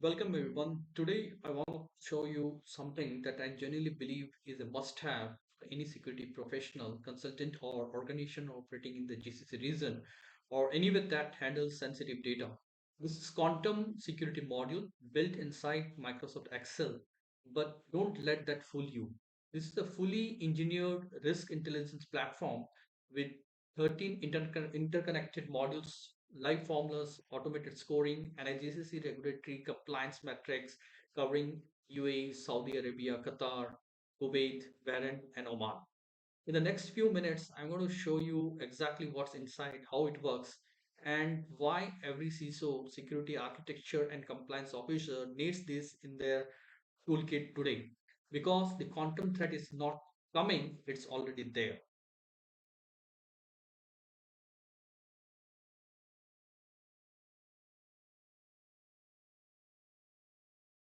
Welcome everyone. Today I want to show you something that I genuinely believe is a must-have for any security professional, consultant, or organization operating in the GCC region or anywhere that handles sensitive data. This is Quantum Security module built inside Microsoft Excel, but don't let that fool you. This is a fully engineered risk intelligence platform with 13 interconnected modules, live formulas, automated scoring, and a GCC regulatory compliance metrics covering UAE, Saudi Arabia, Qatar, Kuwait, Bahrain, and Oman. In the next few minutes, I'm going to show you exactly what's inside, how it works, and why every CISO, security architecture, and compliance officer needs this in their toolkit today. Because the quantum threat is not coming, it's already there.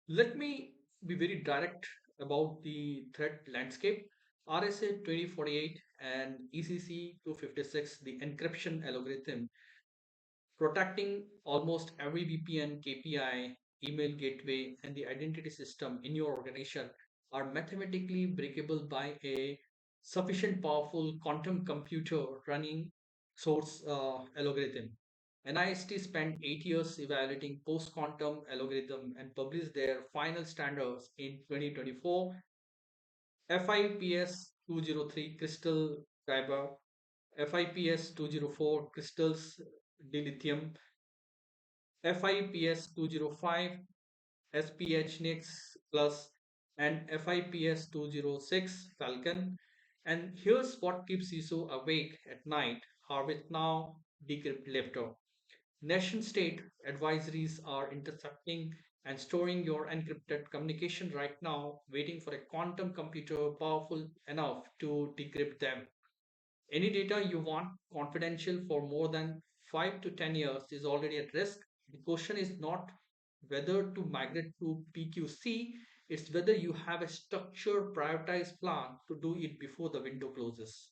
Let me be very direct about the threat landscape. RSA 2048 and ECC 256, the encryption algorithm, protecting almost every VPN, KPI, email gateway, and the identity system in your organization are mathematically breakable by a sufficient powerful quantum computer running source algorithm. NIST spent 8 years evaluating post-quantum algorithm and published their final standards in 2024. FIPS 203 crystal fiber, FIPS 204 crystals dilithium, FIPS 205 SPH Nix Plus, and FIPS 206 Falcon. And here's what keeps you so awake at night: harvest now, decrypt later. Nation state advisories are intercepting and storing your encrypted communication right now, waiting for a quantum computer powerful enough to decrypt them. Any data you want confidential for more than 5 to 10 years is already at risk. The question is not whether to migrate to PQC, it's whether you have a structured, prioritized plan to do it before the window closes.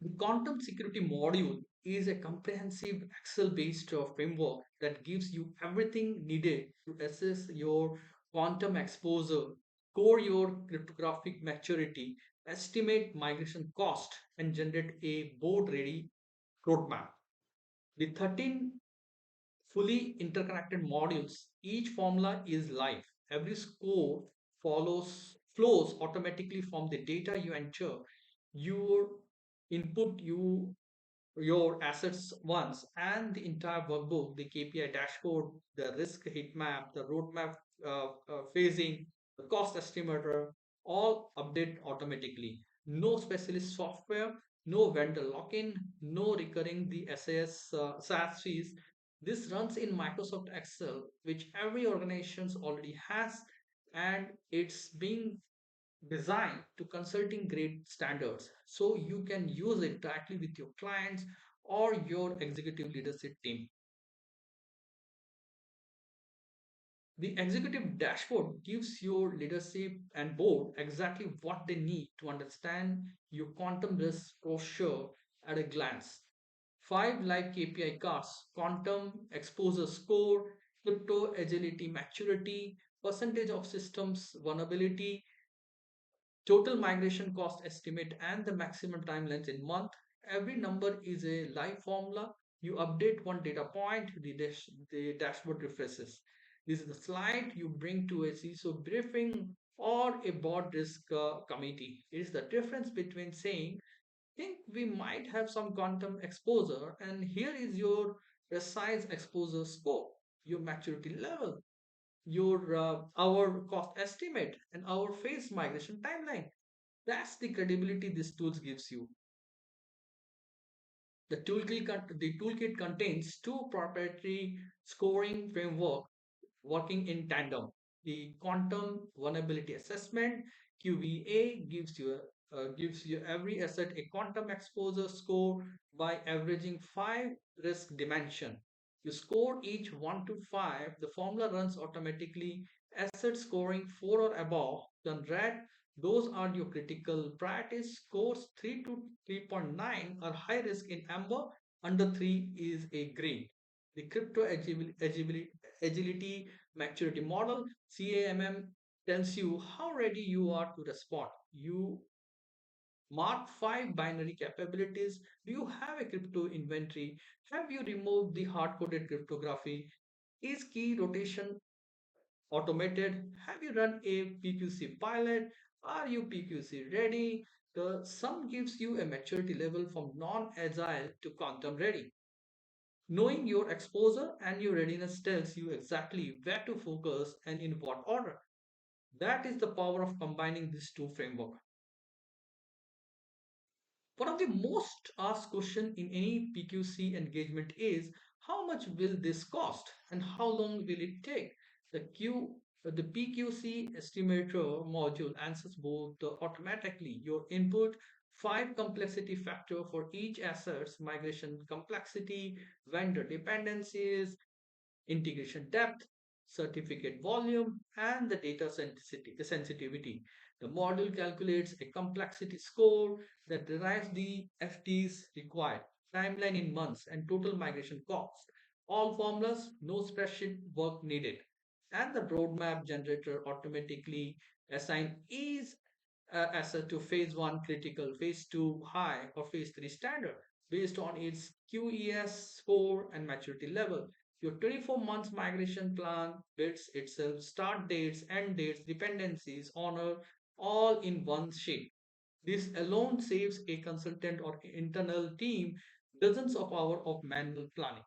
The quantum security module is a comprehensive Excel based framework that gives you everything needed to assess your quantum exposure, score your cryptographic maturity, estimate migration cost, and generate a board ready roadmap. The 13 fully interconnected modules, each formula is live. Every score flows automatically from the data you enter. Your input your assets once and the entire workbook, the KPI dashboard, the risk heat map, the roadmap phasing, the cost estimator, all update automatically. No specialist software, no vendor lock-in, no recurring the SaaS fees. This runs in Microsoft Excel, which every organization already has, and it's being designed to consulting grade standards so you can use it directly with your clients or your executive leadership team. The executive dashboard gives your leadership and board exactly what they need to understand your quantum risk posture at a glance. Five live KPI cards: quantum exposure score, crypto agility maturity, percentage of systems vulnerability, total migration cost estimate, and the maximum time length in month. Every number is a live formula. You update one data point, the dashboard refreshes. This is the slide you bring to a CISO briefing or a board risk committee. It is the difference between saying, think we might have some quantum exposure, and here is your precise exposure scope, your maturity level, your our cost estimate, and our phase migration timeline. That's the credibility this tools gives you. The toolkit contains two proprietary scoring framework working in tandem. The quantum vulnerability assessment QVA gives you every asset a quantum exposure score by averaging five risk dimension. You score each 1 to 5. The formula runs automatically. Asset scoring 4 or above, then red, those are your critical priorities. Scores 3 to 3.9 are high risk in amber. Under 3 is a green. The crypto agility maturity model, CAMM, tells you how ready you are to respond. You mark five binary capabilities. Do you have a crypto inventory? Have you removed the hard coded cryptography? Is key rotation automated? Have you run a PQC pilot? Are you PQC ready? The sum gives you a maturity level from non agile to quantum ready. Knowing your exposure and your readiness tells you exactly where to focus and in what order. That is the power of combining these two frameworks. One of the most asked question in any PQC engagement is how much will this cost and how long will it take? The PQC estimator module answers both automatically. Your input, five complexity factor for each asset's migration complexity, vendor dependencies, integration depth, certificate volume, and the data sensitivity. The model calculates a complexity score that derives the FTs required, timeline in months, and total migration cost. All formulas, no spreadsheet work needed. And the roadmap generator automatically assign each asset to phase 1 critical, phase 2 high, or phase 3 standard based on its QES score and maturity level. Your 24 months migration plan builds itself, start dates, end dates, dependencies, honor, all in one sheet. This alone saves a consultant or internal team dozens of hours of manual planning.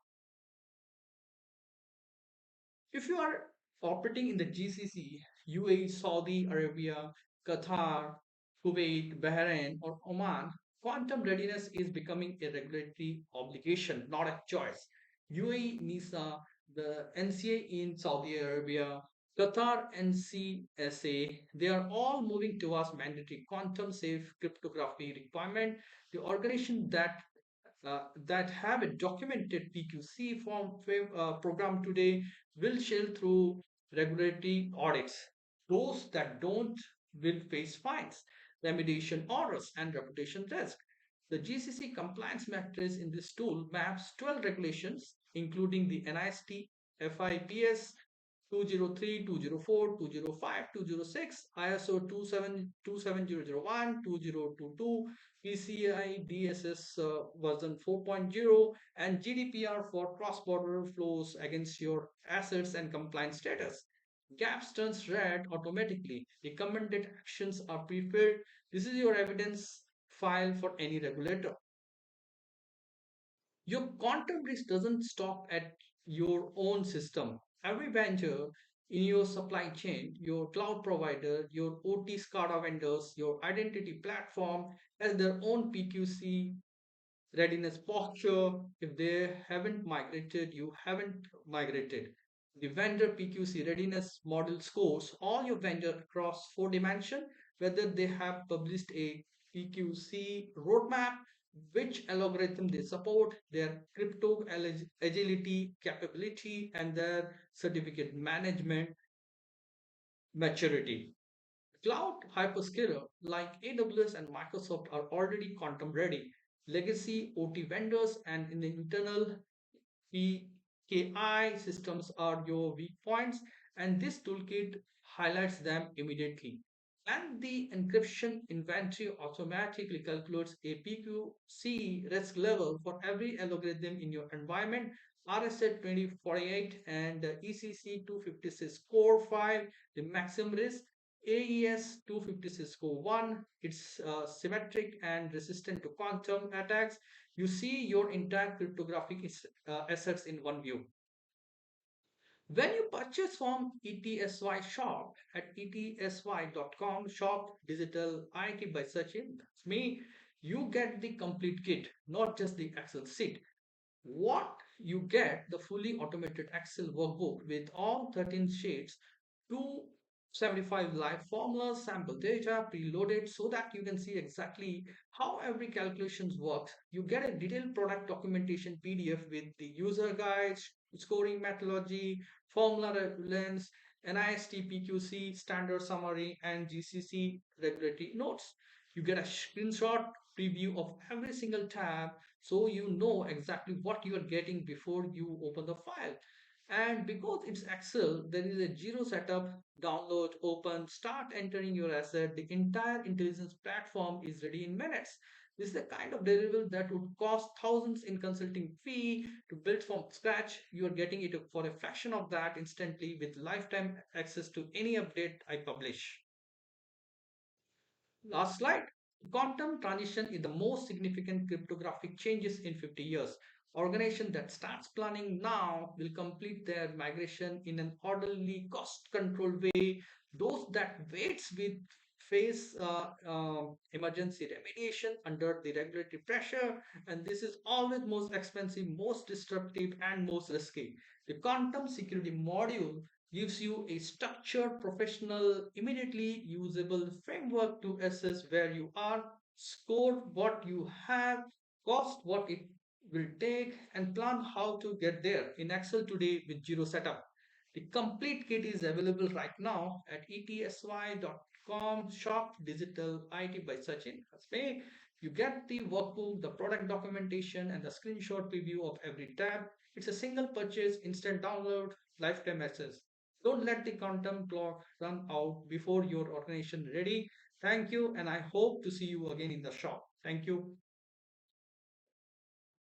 If you are operating in the GCC, UAE, Saudi Arabia, Qatar, Kuwait, Bahrain, or Oman, quantum readiness is becoming a regulatory obligation, not a choice. UAE, NISA, the NCA in Saudi Arabia, Qatar, NCSA, they are all moving towards mandatory quantum safe cryptography requirement. The organization that have a documented PQC program today will sail through regulatory audits. Those that don't will face fines, remediation orders, and reputation risk. The GCC compliance matrix in this tool maps 12 regulations, including the NIST FIPS 203, 204, 205, 206, ISO 27001, 2022, PCI DSS version 4.0, and GDPR for cross-border flows against your assets and compliance status. Gaps turns red automatically. Recommended actions are prepared. This is your evidence file for any regulator. Your quantum risk doesn't stop at your own system. Every vendor in your supply chain, your cloud provider, your OT SCADA vendors, your identity platform has their own PQC readiness posture. If they haven't migrated, you haven't migrated. The vendor PQC readiness model scores all your vendor across four dimensions, whether they have published a PQC roadmap, which algorithm they support, their crypto agility capability, and their certificate management maturity. Cloud hyperscaler like AWS and Microsoft are already quantum ready. Legacy OT vendors and in the internal PKI systems are your weak points, and this toolkit highlights them immediately. And the encryption inventory automatically calculates a PQC risk level for every algorithm in your environment. RSA 2048 and ECC 256 core 5, the maximum risk. AES 256 core 1, it's symmetric and resistant to quantum attacks. You see your entire cryptographic assets in one view. When you purchase from ETSY shop at etsy.com shop digital IT by searching, that's me, you get the complete kit, not just the Excel sheet. What you get the fully automated Excel workbook with all 13 sheets, 275 live formulas, sample data preloaded so that you can see exactly how every calculations works. You get a detailed product documentation PDF with the user guides, scoring methodology, formula reference, NIST PQC standard summary, and GCC regulatory notes. You get a screenshot preview of every single tab so you know exactly what you are getting before you open the file. And because it's Excel, there is a zero setup, download, open, start entering your asset. The entire intelligence platform is ready in minutes. This is the kind of deliverable that would cost thousands in consulting fee to build from scratch. You are getting it for a fraction of that instantly with lifetime access to any update I publish. Last slide. Quantum transition is the most significant cryptographic changes in 50 years. Organization that starts planning now will complete their migration in an orderly, cost-controlled way. Those that waits with face emergency remediation under the regulatory pressure, and this is always most expensive, most disruptive, and most risky. The quantum security module gives you a structured, professional, immediately usable framework to assess where you are, score what you have, cost what it will take, and plan how to get there in Excel today with zero setup. The complete kit is available right now at etsy.com shop digital IT by Sachin Haspe. You get the workbook, the product documentation, and the screenshot preview of every tab. It's a single purchase, instant download, lifetime access. Don't let the quantum clock run out before your organization ready. Thank you, and I hope to see you again in the shop. Thank you.